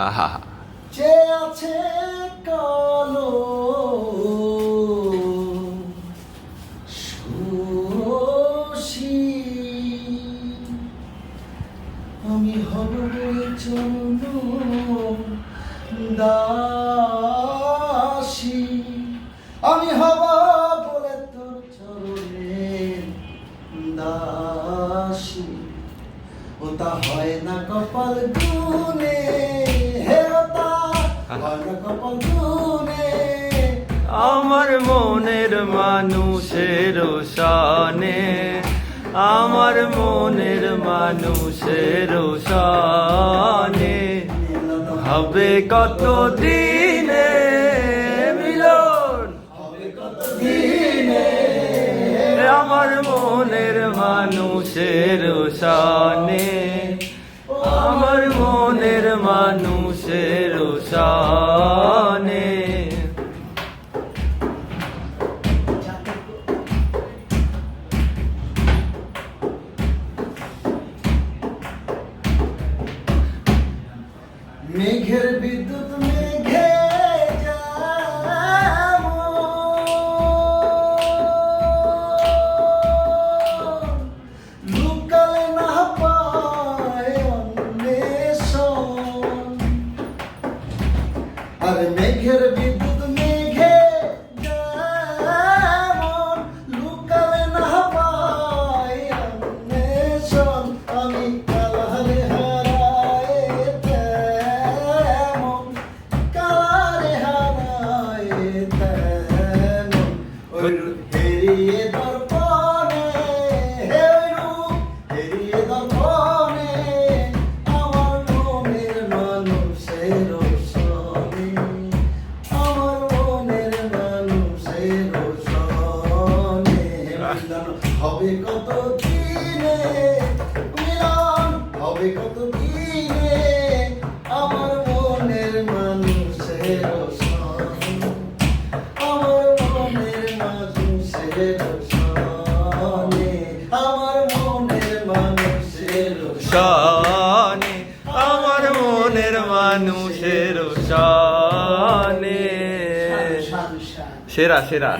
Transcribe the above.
আহা, যে আছে কালো শশী, আমি হব চরণ দাসী, আমি হব বলে তোর চরণের দাসী। ওটা হয় না কপাল গুনে, হে ওটা হয় না কপাল গুনে। আমার মনের মানুষের শানে, আমার মনের মানুষের শানে হবে কত দিনে মিলন, হবে কত দিনে আমার মনের মানুষের শানে, আমার মনের মানুষের শানে। মেঘের বিদ্যুৎ মেঘে লুকালে না পায় অন্বেষণ। আর মেঘের বিদ্যুৎ মেঘে যেমন লুকালে না পায় অন্বেষণ। আমি কালারে হারায় তেমন, কালারে হারায় তেমন। ওই হেরিয়ে দর্পণে, হে ওই রূপ হেরিয়ে দর্পণে আমার মনের মানুষের সনে, আমার মনের মানুষের সনে। মিলন হবে কত দিনে, মিলন হবে কত দিনে আমার মনের মানুষের সনে, আমার মনের মানুষের সনে, আমার মনের মানুষের শানে, আমার মনের মানুষের শানে। শান শান। সেরা সেরা।